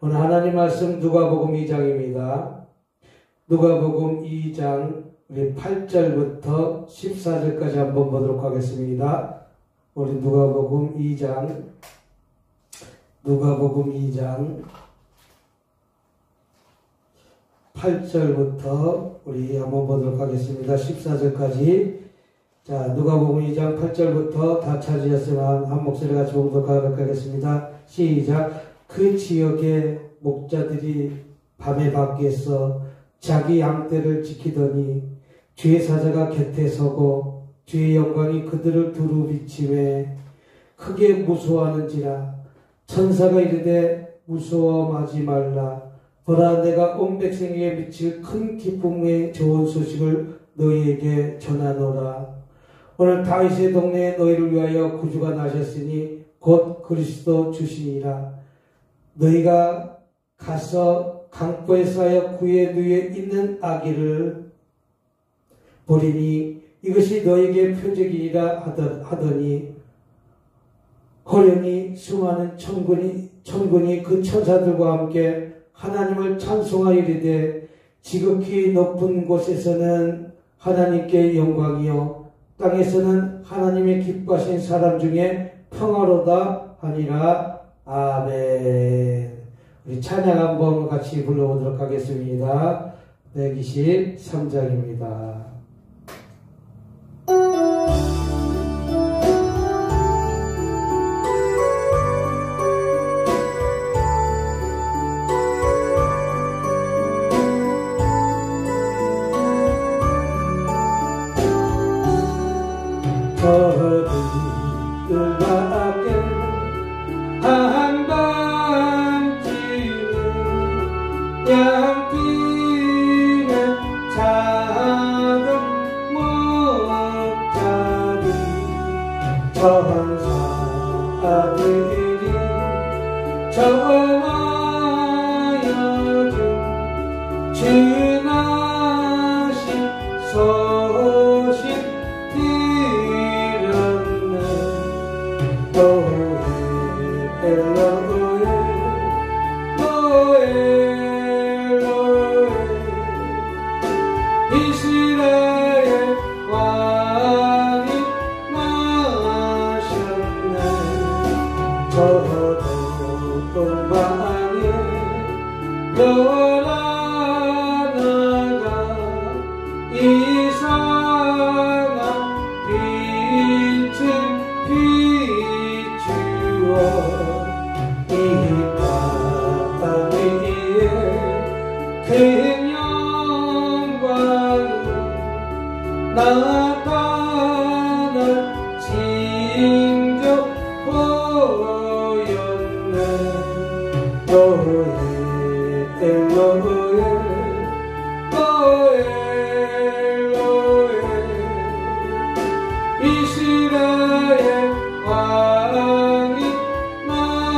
오늘 하나님 말씀 누가복음 2장입니다. 누가복음 2장 우리 8절부터 14절까지 한번 보도록 하겠습니다. 우리 누가복음 2장 8절부터 우리 한번 보도록 하겠습니다. 14절까지. 자, 누가복음 2장 8절부터 다 찾으셨으면 한 목소리 같이 봉독하도록 하겠습니다. 시작. 그 지역의 목자들이 밤에 밖에서 자기 양떼를 지키더니 주의 사자가 곁에 서고 주의 영광이 그들을 두루 비치매 크게 무서워하는지라. 천사가 이르되 무서워하지 말라. 보라, 내가 온 백성에게 미칠 큰 기쁨의 좋은 소식을 너희에게 전하노라. 오늘 다윗의 동네에 너희를 위하여 구주가 나셨으니 곧 그리스도 주시니라. 너희가 가서 강보에 쌓여 구에 누워 있는 아기를 보리니 이것이 너에게 표적이라 하더니 호련히 수많은 천군이 그 천사들과 함께 하나님을 찬송하여 이르되 지극히 높은 곳에서는 하나님께 영광이요 땅에서는 하나님의 기뻐하신 사람 중에 평화로다 하니라. 아멘. 우리 찬양 한번 같이 불러보도록 하겠습니다. 123장입니다. 이스라엘 왕이 나셨네.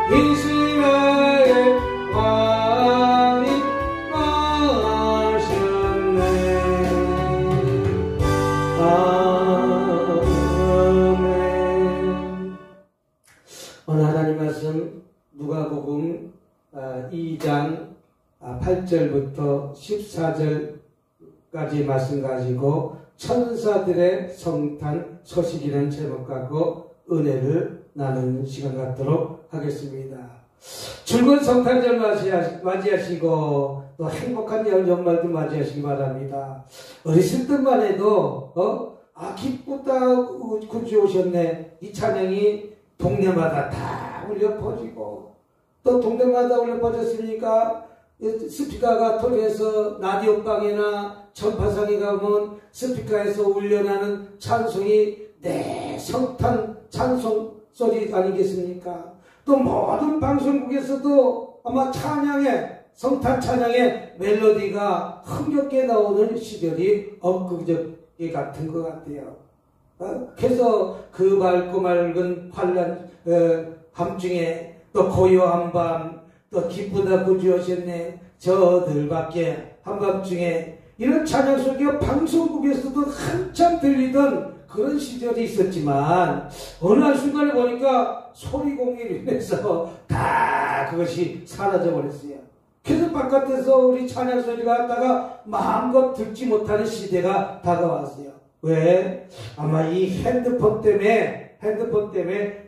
이스라엘 왕이 나셨네. 아멘. 오늘 하나님 말씀 누가복음 2장 8절부터 14절까지 말씀 가지고 천사들의 성탄 소식이라는 제목 갖고 은혜를 나누는 시간 갖도록 하겠습니다. 즐거운 성탄절 맞이하시고 또 행복한 연말도 맞이하시기 바랍니다. 어렸을 때만 해도 기쁘다 구주 오셨네 이 찬양이 동네마다 다 울려 퍼지고 또 동네마다 울려 퍼졌으니까 스피커가 통해서 라디오방이나 전파상에 가면 스피커에서 울려나는 찬송이 내 성탄 찬송 소리 아니겠습니까? 또 모든 방송국에서도 아마 성탄 찬양의 멜로디가 흥겹게 나오는 시절이 엊그저께 같은 것 같아요. 그래서 그 맑고 맑은 환란 밤중에 또 고요한 밤 또 기쁘다 구주 오셨네 저들밖에 한밤중에 이런 찬양 소리가 방송국에서도 한참 들리던 그런 시절이 있었지만 어느 한순간에 보니까 소리공해로 인해서 다 그것이 사라져버렸어요. 그래서 바깥에서 우리 찬양 소리가 왔다가 마음껏 듣지 못하는 시대가 다가왔어요. 왜? 아마 이 핸드폰 때문에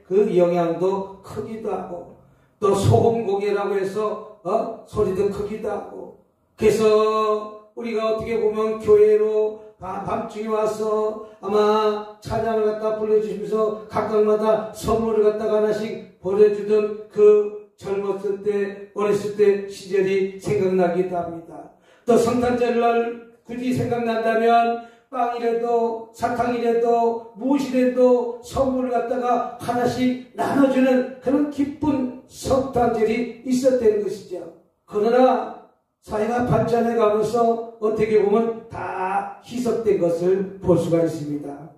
그 영향도 크기도 하고 또 소음공해라고 해서 소리도 크기도 하고 그래서 우리가 어떻게 보면 교회로 밤중에 와서 아마 찬양을 갖다 불러주시면서 각각마다 선물을 갖다가 하나씩 보내주던 그 젊었을 때 어렸을 때 시절이 생각나기도 합니다. 또 성탄절날 굳이 생각난다면 빵이라도 사탕이라도 무엇이라도 선물을 갖다가 하나씩 나눠주는 그런 기쁜 성탄절이 있었던 것이죠. 그러나 사회가 발전해 가면서 어떻게 보면 다 희석된 것을 볼 수가 있습니다.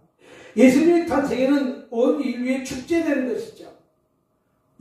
예수님의 탄생에는 온 인류의 축제되는 것이죠.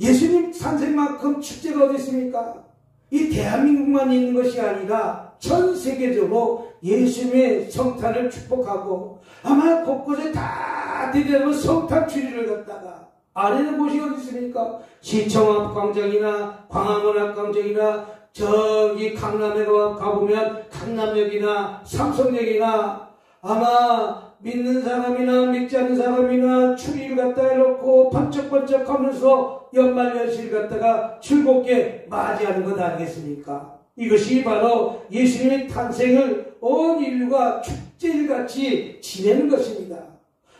예수님 탄생만큼 축제가 어디 있습니까? 이 대한민국만 있는 것이 아니라 전 세계적으로 예수님의 성탄을 축복하고 아마 곳곳에 다 들여다보면 성탄 추리를 갖다가 안 하는 곳이 어디 있습니까? 시청 앞 광장이나 광화문 앞 광장이나 저기 강남에 가보면 강남역이나 삼성역이나 아마 믿는 사람이나 믿지 않는 사람이나 추리를 갖다 해놓고 번쩍번쩍 하면서 연말연시를 갖다가 즐겁게 맞이하는 것 아니겠습니까? 이것이 바로 예수님의 탄생을 온 인류가 축제일같이 지내는 것입니다.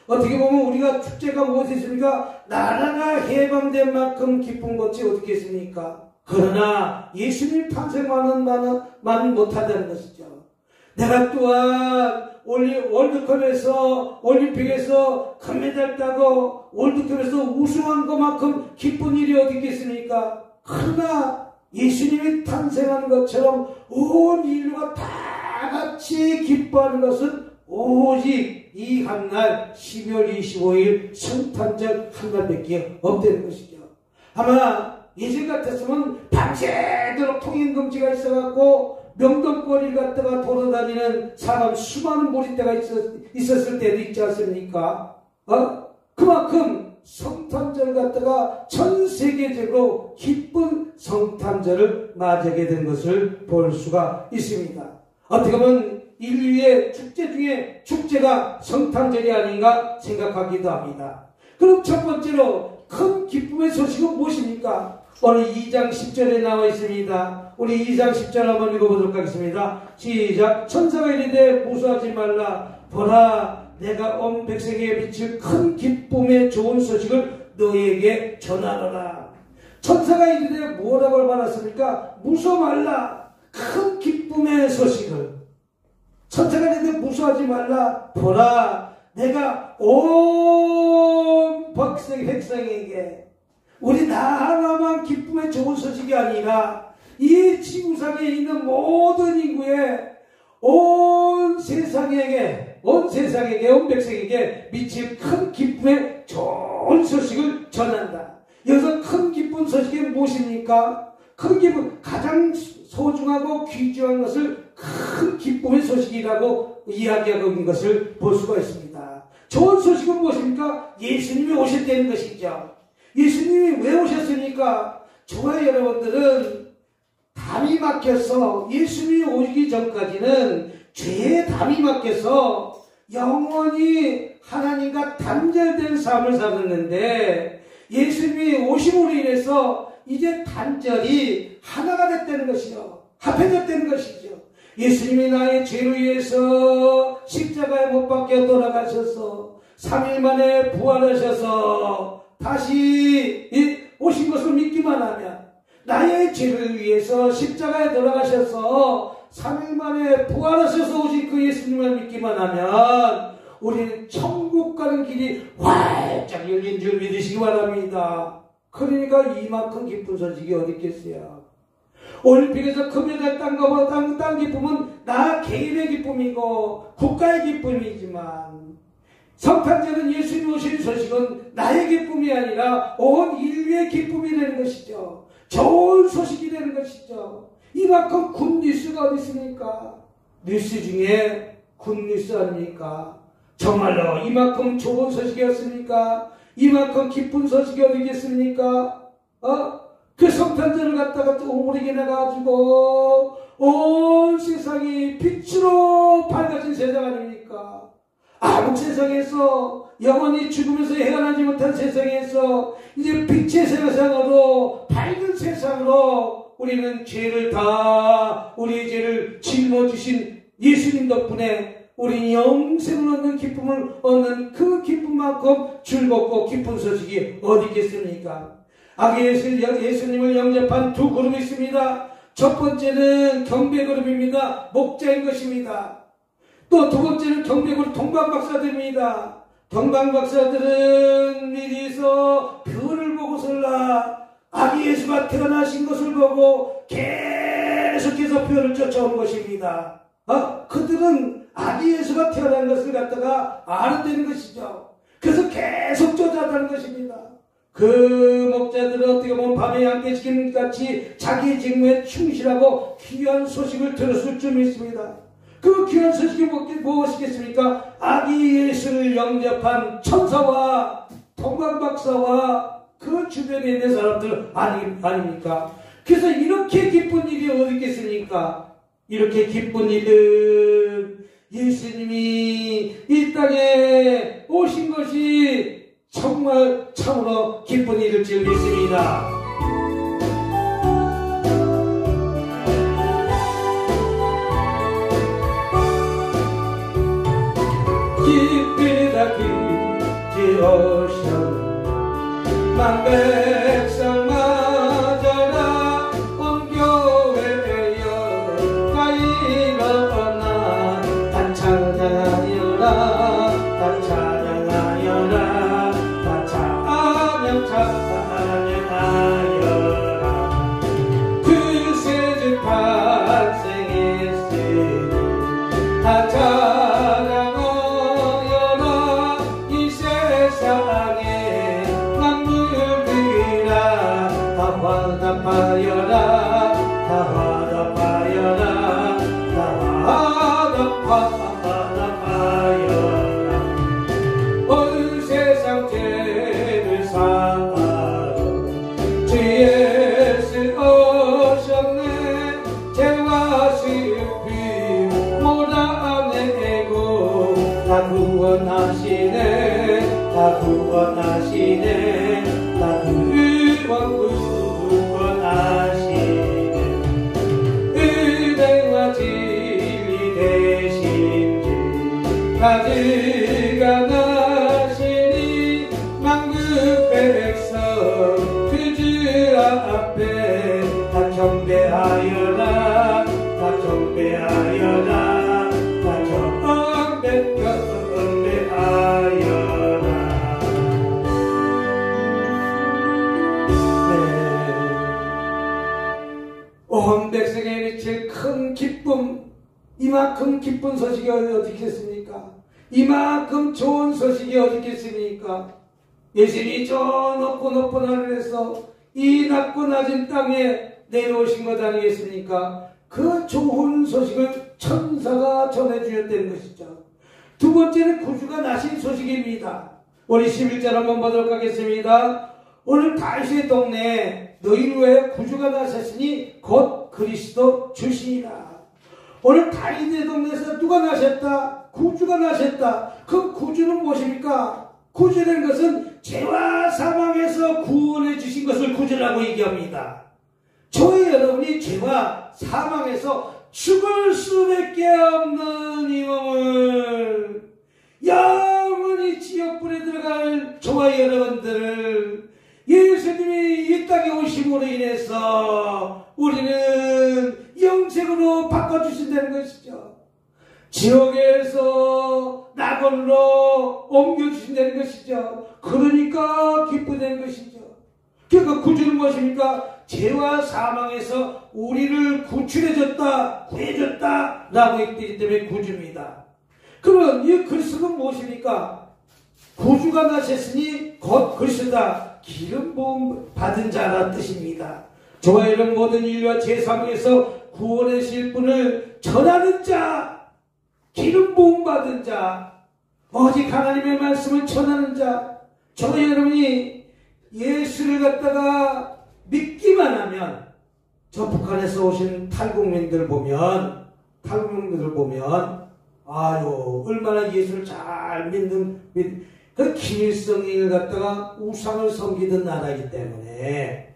어떻게 보면 우리가 축제가 무엇이 있습니까? 나라가 해방된 만큼 기쁜 것이 어떻게 있습니까? 그러나 예수님 탄생만은 못한다는 것이죠. 내가 또한 월드컵에서 올림픽에서 금메달 따고 월드컵에서 우승한 것만큼 기쁜 일이 어디 있겠습니까? 그러나 예수님이 탄생한 것처럼 온 인류가 다 같이 기뻐하는 것은 오직 이 한날 12월 25일 성탄절 한날밖에 없다는 것이죠. 아마 예전 같았으면 밤새도록 통행금지가 있어갖고 명동거리를 갖다가 돌아다니는 사람 수많은 몰입대가 있었을 때도 있지 않습니까? 그만큼 성탄절 갖다가 전 세계적으로 기쁜 성탄절을 맞이하게 된 것을 볼 수가 있습니다. 어떻게 보면 인류의 축제 중에 축제가 성탄절이 아닌가 생각하기도 합니다. 그럼 첫 번째로 큰 기쁨의 소식은 무엇입니까? 오늘 2장 10절에 나와 있습니다. 우리 2장 10절 한번 읽어보도록 하겠습니다. 시작. 천사가 이르되 무서워하지 말라. 보라 내가 온 백성에게 미칠 큰 기쁨의 좋은 소식을 너희에게 전하노라. 천사가 이르되 뭐라고 말했습니까? 무서워 말라. 큰 기쁨의 소식을. 천사가 이르되 무서워하지 말라. 보라 내가 온 백성에게 우리 나라만 기쁨의 좋은 소식이 아니라 이 지구상에 있는 모든 인구의 온 세상에게 온 백성에게 미칠 큰 기쁨의 좋은 소식을 전한다. 여기서 큰 기쁜 소식이 무엇입니까? 큰 기쁨, 가장 소중하고 귀중한 것을 큰 기쁨의 소식이라고 이야기하고 있는 것을 볼 수가 있습니다. 좋은 소식은 무엇입니까? 예수님이 오셨다는 것이죠. 예수님이 왜 오셨습니까? 저와 여러분들은 담이 막혀서 예수님이 오기 전까지는 죄의 담이 막혀서 영원히 하나님과 단절된 삶을 살았는데 예수님이 오심으로 인해서 이제 단절이 하나가 됐다는 것이요. 합해졌다는 것이죠. 예수님이 나의 죄를 위해서 십자가에 못 박혀 돌아가셔서 3일 만에 부활하셔서 다시 오신 것을 믿기만 하면 나의 죄를 위해서 십자가에 돌아가셔서 3일 만에 부활하셔서 오신 그 예수님을 믿기만 하면 우리는 천국 가는 길이 활짝 열린 줄 믿으시기 바랍니다. 그러니까 이만큼 기쁜 소식이 어디 있겠어요. 올림픽에서 금메달 딴 기쁨은 나 개인의 기쁨이고 국가의 기쁨이지만 성탄절은 예수님 오신 소식은 나의 기쁨이 아니라 온 인류의 기쁨이 되는 것이죠. 좋은 소식이 되는 것이죠. 이만큼 굿뉴스가 어디 있습니까? 뉴스 중에 굿뉴스 아닙니까? 정말로 이만큼 좋은 소식이었습니까? 이만큼 기쁜 소식이 어디 있겠습니까? 그 성탄절을 갖다가 오므리게 나가지고 온 세상이 빛으로 밝아진 세상 아닙니까? 암흑 세상에서 영원히 죽으면서 헤어나지 못한 세상에서 이제 빛의 세상으로 밝은 세상으로 우리는 우리의 죄를 짊어지신 예수님 덕분에 우리 영생을 얻는 기쁨을 얻는 그 기쁨만큼 즐겁고 기쁜 소식이 어디 있겠습니까? 아기 예수님을 영접한 두 그룹이 있습니다. 첫 번째는 경배 그룹입니다. 목자인 것입니다. 또 두 번째는 경배 그룹 동방박사들입니다. 동방박사들은 미리서 별을 보고서라 아기 예수가 태어나신 것을 보고 계속해서 별을 쫓아온 것입니다. 그들은 아기 예수가 태어난 것을 갖다가 알아내는 것이죠. 그래서 계속 쫓아다는 것입니다. 그 목자들은 어떻게 보면 밤에 양떼지킴 같이 자기 직무에 충실하고 귀한 소식을 들었을 줄 믿습니다. 그 귀한 소식이 무엇이겠습니까? 아기 예수를 영접한 천사와 동방박사와 그 주변에 있는 사람들 아닙니까? 그래서 이렇게 기쁜 일이 어디 있겠습니까? 이렇게 기쁜 일은 예수님이 이 땅에 오신 것이 정말 참으로 기쁜 일일 줄 믿습니다. 기쁘다 기지 오셔 만백성 맞아라 온 교회여 다 일어나 다 찬양하여라 다 찬양하여라 다 찬양하여라 그새 주 탄생했으니 다 찬양하여라 이 세상에 화답하여라 다 화답하여라 다 화답하여라 온 세상 죄를 사하러 주 예수 오셨네 죄와 슬픔 몰아내고 다 구원하시네 다 구원하시네 다 구원하시네 은혜와 진리 되신 주 가져가시니 만국 백성 그 주 앞에 다 경배하여라 다 경배하여라 다 경배하여라 온 백성에 미칠 큰 기쁨, 이만큼 기쁜 소식이 어디 있겠습니까? 이만큼 좋은 소식이 어디 있겠습니까? 예수님이 저 높은 하늘에서 이 낮고 낮은 땅에 내려오신 것 아니겠습니까? 그 좋은 소식을 천사가 전해주셨다는 것이죠. 두 번째는 구주가 나신 소식입니다. 우리 11절 한번 보도록 하겠습니다. 오늘 다윗의 동네에 너희를 위하여 구주가 나셨으니 곧 그리스도 주시니라. 오늘 다윗의 동네에서 누가 나셨다? 구주가 나셨다. 그 구주는 무엇입니까? 구주라는 것은 죄와 사망에서 구원해 주신 것을 구주라고 얘기합니다. 저희 여러분이 죄와 사망에서 죽을 수밖에 없는 이 몸을 영원히 지옥불에 들어갈 저와 여러분들을 예수님이 이 땅에 오심으로 인해서 우리는 영생으로 바꿔주신다는 것이죠. 지옥에서 낙원으로 옮겨주신다는 것이죠. 그러니까 기쁘다는 것이죠. 그러니까 구주는 무엇입니까? 죄와 사망에서 우리를 구출해줬다, 구해줬다 라고 했기 때문에 구주입니다. 그럼 이 그리스도는 무엇입니까? 구주가 나셨으니 곧 그리스도다, 기름 부음 받은 자라는 뜻입니다. 저와 여러분 모든 인류와 죄 사망에서 구원하실 분을 전하는 자, 기름 부음 받은 자, 오직 하나님의 말씀을 전하는 자. 저와 여러분이 예수를 갖다가 믿기만 하면, 저 북한에서 오신 탈북민들 보면 아유 얼마나 예수를 잘 믿는 그 김일성을 갖다가 우상을 섬기던 나라이기 때문에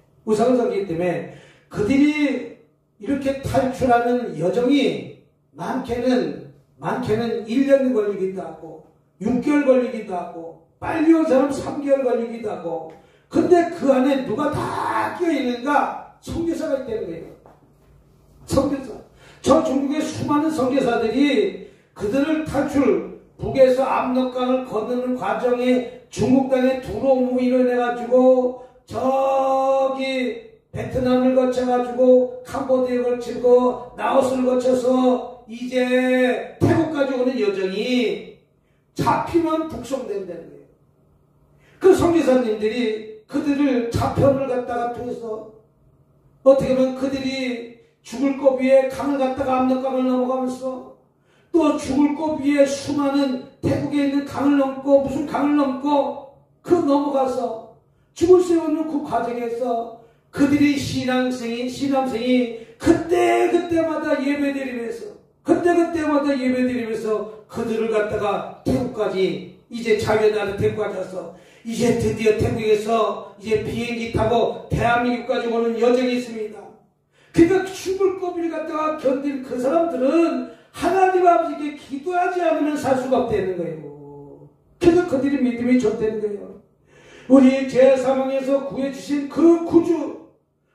그들이 이렇게 탈출하는 여정이 많게는 1년 걸리기도 하고 6개월 걸리기도 하고 빨리 온 사람 3개월 걸리기도 하고. 근데 그 안에 누가 다 끼어있는가? 선교사가 있다는 거예요. 선교사. 저 중국의 수많은 선교사들이 그들을 북에서 압록강을 건너는 과정에 중국 땅에 들어옴으로 인해가지고 저기 베트남을 거쳐가지고 캄보디아를 거치고 라오스를 거쳐서 이제 태국까지 오는 여정이 잡히면 북송된다는 거예요. 그 선교사님들이 그들을 자편을 갖다가 통해서 어떻게 보면 그들이 죽을 것 위에 강을 갖다가 압록강을 넘어가면서 또 죽을 것 위에 수많은 태국에 있는 강을 넘고 무슨 강을 넘고 그 넘어가서 죽을 수 없는 그 과정에서 그들이 신앙생이 그때마다 예배드리면서 그들을 갖다가 태국까지 이제 자유의 나라 태국까지 와서 이제 드디어 태국에서 이제 비행기 타고 대한민국까지 오는 여정이 있습니다. 그러니까 죽을 고비를 갖다가 견딜 그 사람들은 하나님 아버지께 기도하지 않으면 살 수가 없다는 거예요. 그래서 그들이 믿음이 좋다는 거예요. 우리 죄 사망에서 구해주신 그 구주,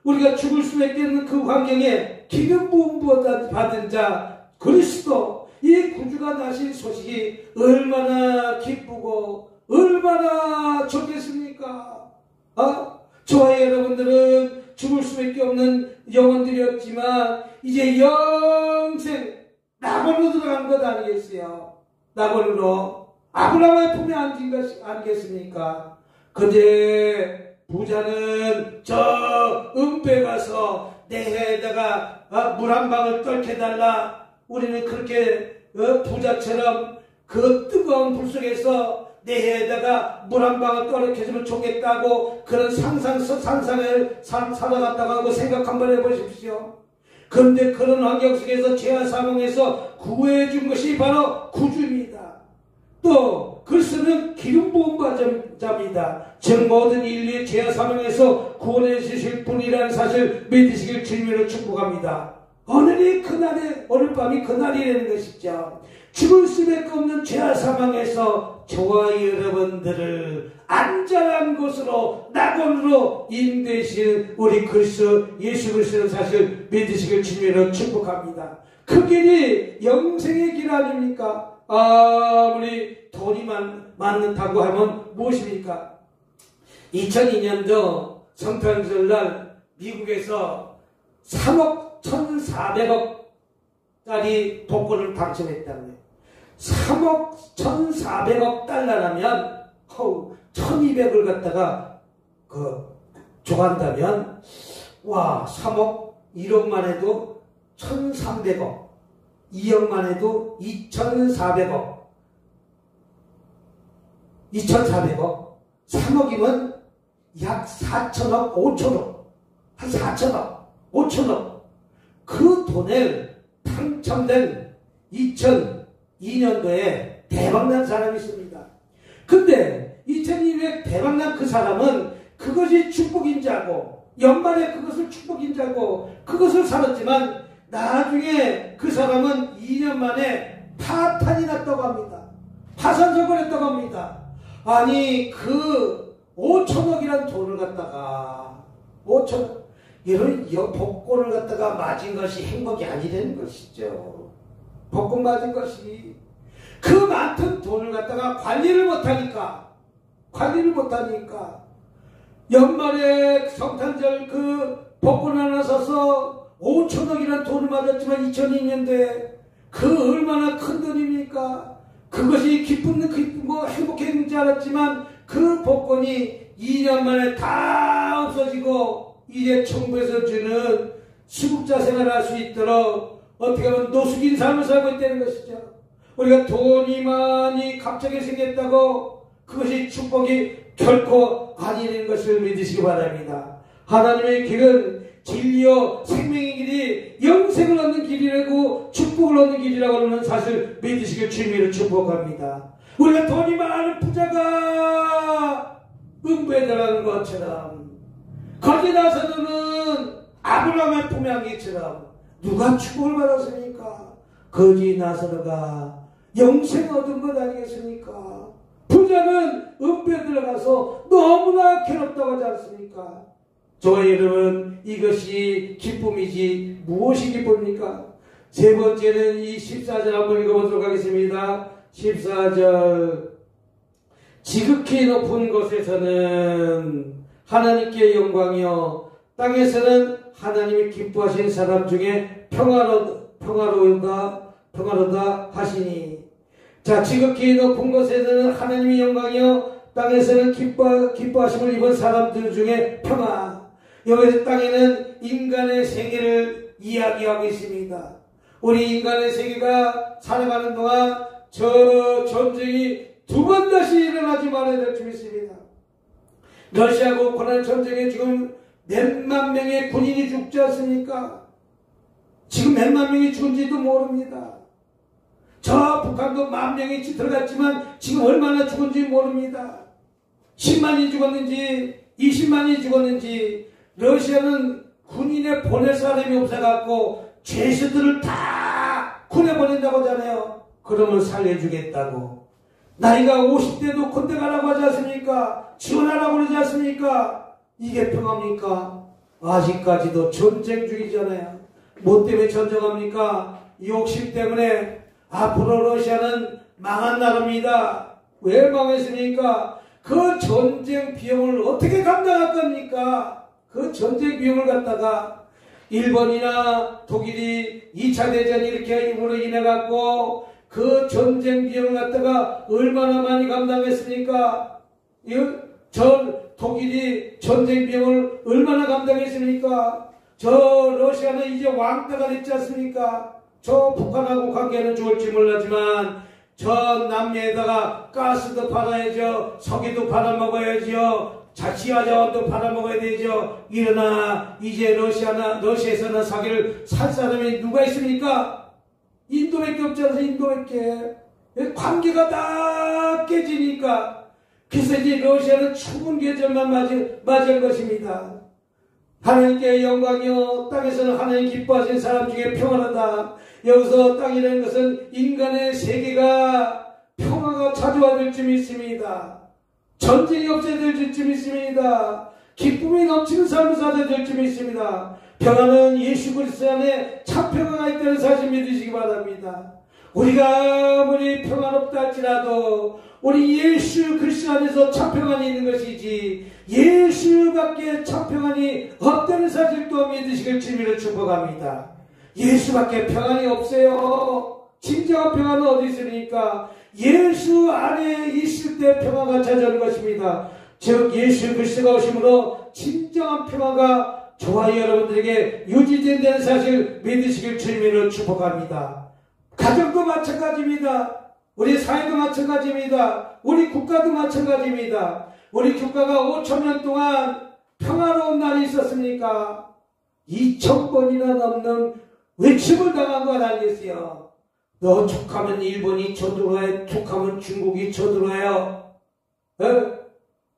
우리가 죽을 수밖에 없는 그 환경에 기름 부음 받은 자 그리스도, 이 구주가 나신 소식이 얼마나 기쁘고 얼마나 좋겠습니까? 저와 여러분들은 죽을 수밖에 없는 영혼들이었지만 이제 영생 낙원으로 들어간 것 아니겠어요? 낙원으로 아브라함의 품에 앉은 것 아니겠습니까? 근데 부자는 저 은폐 가서 내 해에다가 물 한 방울 떨켜달라. 우리는 그렇게 부자처럼 그 뜨거운 불 속에서 내 해에다가 물 한 방울 떨어져주면 좋겠다고 그런 상상을 살아갔다고 하고 생각 한번 해보십시오. 그런데 그런 환경 속에서 죄와 사망에서 구해준 것이 바로 구주입니다. 또 그리스도는 기름 부음 받은 자입니다. 즉 모든 인류의 죄와 사망에서 구원해 주실 분이라는 사실 믿으시길 주님으로 축복합니다. 오늘 밤이 그날이라는 것이죠. 죽을 수밖에 없는 죄와 사망에서 저와 여러분들을 안전한 곳으로 낙원으로 인도하시는 우리 그리스도 예수 그리스도는 사실 믿으시길 주님으로 축복합니다. 그 길이 영생의 길 아닙니까? 아무리 돈이 많다고 하면 무엇입니까? 2002년도 성탄절날 미국에서 3억 1,400억짜리 복권을 당첨했다는 3억 1,400억 달러라면 1,200을 갖다가 줘간다면, 와, 3억, 1억만 해도 1,300억, 2억만 해도 2,400억, 2,400억, 3억이면 약 4천억, 5천억, 한 4천억, 5천억. 그 돈을 당첨된 2002년도에 대박난 사람이 있습니다. 근데 2002년에 대박난 그 사람은 그것이 축복인 줄 알고, 연말에 그것을 축복인 줄 알고 그것을 살았지만, 나중에 그 사람은 2년 만에 파탄이 났다고 합니다. 파산석을 했다고 합니다. 아니, 그 5천억이란 돈을 갖다가 5천억, 이런 복권을 갖다가 맞은 것이 행복이 아니라는 것이죠. 복권 맞은 것이. 그 많던 돈을 갖다가 관리를 못하니까 연말에 성탄절 그 복권 하나 사서 5천억이란 돈을 맞았지만 2002년도에 그 얼마나 큰 돈입니까? 그것이 기쁘고 행복했는지 알았지만 그 복권이 2년 만에 다 없어지고 이제 정부에서 주는 수급자 생활을 할 수 있도록 어떻게 하면 노숙인 삶을 살고 있다는 것이죠. 우리가 돈이 많이 갑자기 생겼다고 그것이 축복이 결코 아니라는 것을 믿으시기 바랍니다. 하나님의 길은 진리요 생명의 길이 영생을 얻는 길이라고 축복을 얻는 길이라고 하는 사실 믿으시길 주님으로 축복합니다. 우리가 돈이 많은 부자가 음부에 들어가는 것처럼 거기 나서는 아브라함의 품양기처럼 누가 축복을 받았습니까? 거기 나서가 영생 얻은 것 아니겠습니까? 부자는 음부에 들어가서 너무나 괴롭다고 하지 않습니까? 저와 여러분, 이것이 기쁨이지 무엇이 기쁨입니까? 세 번째는 이 14절 한번 읽어보도록 하겠습니다. 14절. 지극히 높은 곳에서는 하나님께 영광이요 땅에서는 하나님이 기뻐하신 사람 중에 평화로다 하시니. 자, 지극히 높은 곳에서는 하나님이 영광이요 땅에서는 기뻐하심을 입은 사람들 중에 평화. 여기서 땅에는 인간의 세계를 이야기하고 있습니다. 우리 인간의 세계가 살아가는 동안 저 전쟁이 두 번 다시 일어나지 말아야 될 줄 믿습니다. 러시아하고 우크라이나 전쟁에 지금 몇만 명의 군인이 죽지 않습니까? 지금 몇만 명이 죽은지도 모릅니다. 저 북한도 10,000명이 들어갔지만 지금 얼마나 죽은지 모릅니다. 10만이 죽었는지 20만이 죽었는지. 러시아는 군인에 보낼 사람이 없어갖고 죄수들을 다 군에 보낸다고 하잖아요. 그러면 살려주겠다고. 나이가 50대도 군대 가라고 하지 않습니까? 지원하라고 그러지 않습니까? 이게 평화입니까? 아직까지도 전쟁 중이잖아요. 뭐 때문에 전쟁합니까? 욕심 때문에. 앞으로 러시아는 망한 나라입니다. 왜 망했습니까? 그 전쟁 비용을 어떻게 감당할 겁니까? 그 전쟁 비용을 갖다가 일본이나 독일이 2차 대전 이렇게 힘으로 인해 갖고 그 전쟁 비용을 갖다가 얼마나 많이 감당했습니까? 독일이 전쟁 비용을 얼마나 감당했습니까? 저 러시아는 이제 왕따가 됐지 않습니까? 저 북한하고 관계는 좋을지 몰랐지만 저 남미에다가 가스도 팔아야죠. 석유도 팔아먹어야죠. 지하 자원도 팔아먹어야 되죠. 일어나 이제 러시아에서는 석유를 살 사람이 누가 있습니까? 인도밖에 없지 않습니까? 인도밖에. 관계가 다 깨지니까. 그래서 이제 러시아는 추운 계절만 맞을 것입니다. 하나님께 영광이요 땅에서는 하나님 기뻐하신 사람 중에 평안하다. 여기서 땅이라는 것은 인간의 세계가 평화가 찾아와야 줄 믿습니다. 전쟁이 없어야 될 줄 믿습니다. 기쁨이 넘치는 삶을 살아야 될 줄 믿습니다. 평화는 예수 그리스도 안에 참 평화가 있다는 사실 믿으시기 바랍니다. 우리가 아무리 평화롭다 할지라도 우리 예수 그리스도 안에서 참 평안이 있는 것이지 예수밖에 참 평안이 없다는 사실 또한 믿으시길 주님으로 축복합니다. 예수밖에 평안이 없어요. 진정한 평안은 어디 있습니까? 예수 안에 있을 때 평화가 찾아오는 것입니다. 즉 예수 그리스도가 오심으로 진정한 평화가 저와 여러분들에게 유지된다는 사실 믿으시길 주님으로 축복합니다. 가정도 마찬가지입니다. 우리 사회도 마찬가지입니다. 우리 국가도 마찬가지입니다. 우리 국가가 5천년 동안 평화로운 날이 있었습니까? 2,000번이나 넘는 외침을 당한 것 아니겠어요? 너 툭하면 일본이 쳐들어와요. 툭하면 중국이 쳐들어와요.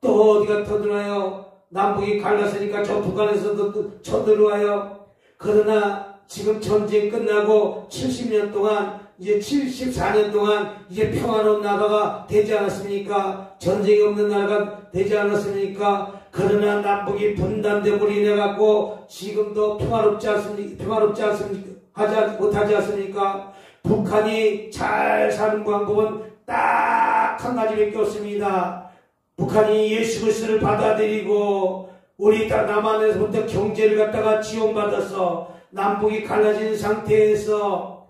또 어디가 터들어와요? 남북이 갈랐으니까 저 북한에서도 쳐들어와요. 그러나 지금 전쟁 끝나고 70년 동안 이제 74년 동안 이제 평화로운 나라가 되지 않았습니까? 전쟁이 없는 나라가 되지 않았습니까? 그러나 남북이 분단됨으로 인해 갖고 지금도 평화롭지 못하지 않습니까? 북한이 잘 사는 방법은 딱 한 가지밖에 없습니다. 북한이 예수 그리스도를 받아들이고 우리 남한에서부터 경제를 갖다가 지원받아서 남북이 갈라진 상태에서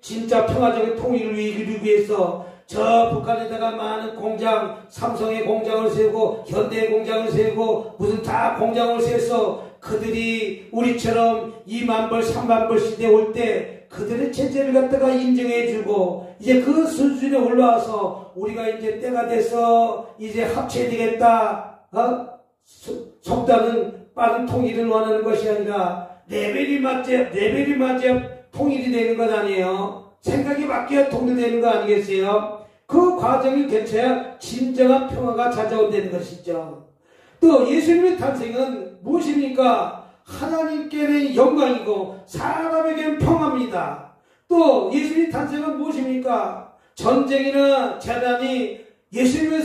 진짜 평화적인 통일을 이루기 위해서 저 북한에다가 많은 공장, 삼성의 공장을 세우고 현대의 공장을 세우고 무슨 다 공장을 세워서 그들이 우리처럼 2만 벌, 3만 벌 시대 올 때 그들의 체제를 갖다가 인정해주고 이제 그 수준에 올라와서 우리가 이제 때가 돼서 이제 합쳐야 되겠다. 속다는 빠른 통일을 원하는 것이 아니라 레벨이 맞아야 통일이 되는 것 아니에요. 생각이 바뀌어야 통일되는 거 아니겠어요? 그 과정을 거쳐야 진정한 평화가 찾아온다는 것이죠. 또 예수님의 탄생은 무엇입니까? 하나님께는 영광이고 사람에게는 평화입니다. 또 예수님의 탄생은 무엇입니까? 전쟁이나 재난이 예수님의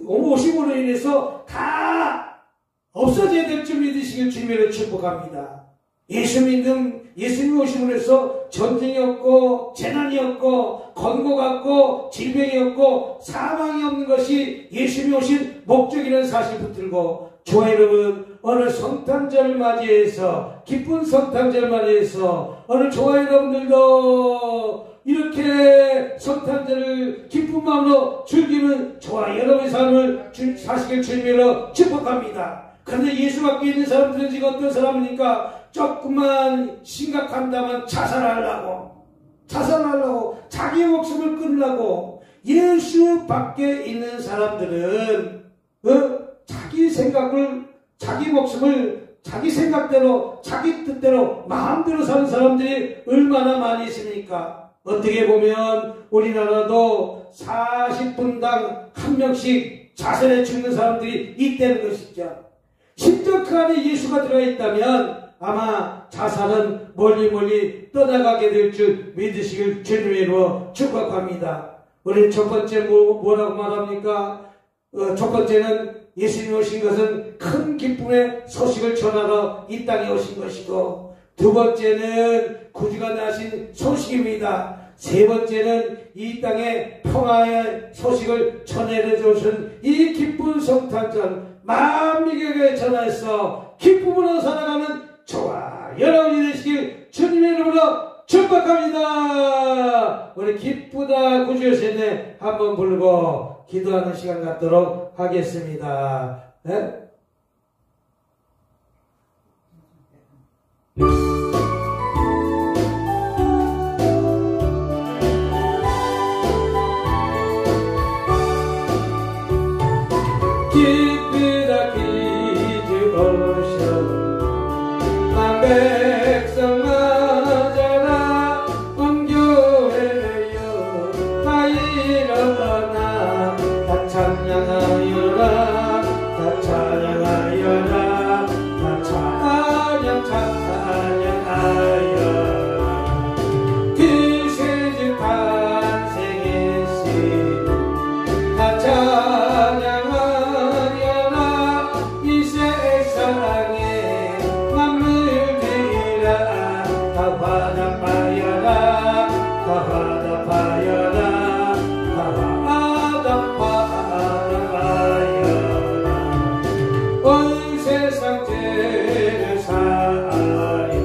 오심으로 인해서 다 없어져야 될 줄 믿으시길 주님으로 축복합니다. 예수님 오심으로 해서 전쟁이 없고 재난이 없고 권고가 없고 질병이 없고 사망이 없는 것이 예수님이 오신 목적이라는 사실 붙들고 저와 여러분 오늘 성탄절을 맞이해서 기쁜 성탄절을 맞이해서 오늘 저와 여러분들도 이렇게 성탄절을 기쁜 마음으로 즐기는 저와 여러분의 삶을 사시길 주님으로 축복합니다. 그런데 예수 받고 있는 사람들은 지금 어떤 사람입니까? 조금만 심각한다면 자살하려고 자기 목숨을 끊으려고. 예수 밖에 있는 사람들은 자기 생각을 자기 목숨을 자기 생각대로 자기 뜻대로 마음대로 사는 사람들이 얼마나 많이 있습니까? 어떻게 보면 우리나라도 40분당 한 명씩 자살해 죽는 사람들이 있다는 것이죠. 심지어 그 안에 예수가 들어가 있다면 아마 자살은 멀리 떠나가게 될 줄 믿으시길 주님으로 축복합니다. 우리 첫 번째 뭐라고 말합니까? 첫 번째는 예수님이 오신 것은 큰 기쁨의 소식을 전하러 이 땅에 오신 것이고, 두 번째는 구주가 나신 소식입니다. 세 번째는 이 땅에 평화의 소식을 전해내 주신 이 기쁜 성탄절 만민에게 전하여서 기쁨으로 살아가는 저와 여러분이 되시길 주님의 이름으로 축복합니다. 우리 기쁘다 구주여시네 한번 부르고 기도하는 시간 갖도록 하겠습니다. 네? 기쁘다 기주 오셔 나 백성 맞아라 온 교회여 다 일어나 다 찬양하여라 다 찬양하여라 다 찬양하여라 그 새집 탄생했으니 다 찬양하여라 이 세상에 만물들이라 다 화답하여라 다 화답하여라 다 화답하여라 온 세상 죄를 사하여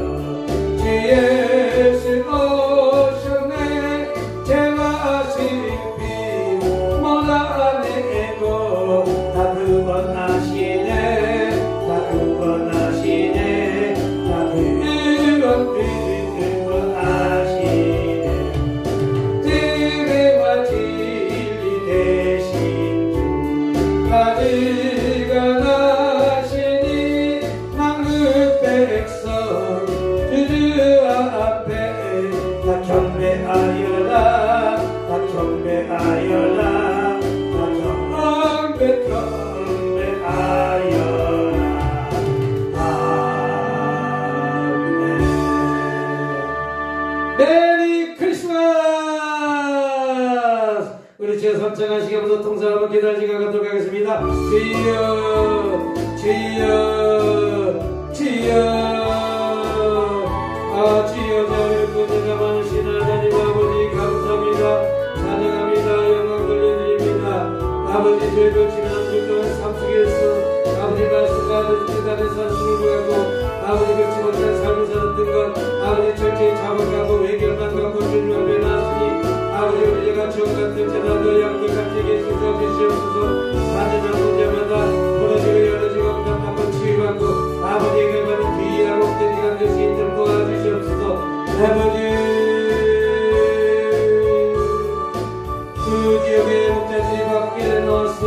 주 예수 오셨네 죄와 슬픔 몰아내고 다 그건 합창하시게 하면서 통상 한번 기다리시고 가도록 하겠습니다. 주여 주여 주여 주여 자비롭고 은혜가 많으신 하나님 아버지 감사합니다. 찬양합니다. 영광 돌려드립니다. 아버지 저희도 지난 한 주 동안 삶 속에서 아버지 말씀과 뜻대로 사실을 구하고 아버지 그렇지 못한 삶을 살았던 것 아버지 철저히 자복하고 외결만 갖고 주님 앞에 나왔으니 아버지 우리가 정 같은 자라도 양들 같이 계시고 주시옵소서. 사는 문제마다 무너지고 열어지고 응답받고 치유받고 아버지에게 받은 귀한 복된 시간 될 수 있도록 도와주시옵소서. 아버지 그 지역의 목자들이 밖에 나와서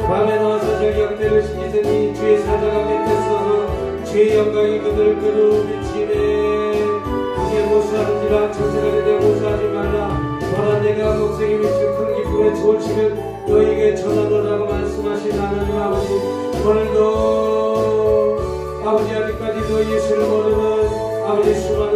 밤에 나와서 저기 역대를 시키더니 주의 사자가 뱉었어서 주의 영광이 그들을 그루 비치네. 그게 모수하는지라 천사가 되되 모수하지 말라. 너나 내가 목생이 미칠 큰 기쁨의 좋으시면 너에게 전하노라고 말씀하신 하나님 아버지, 오늘도 아버지 아직까지 너 예수를 모르는 아버지 수많은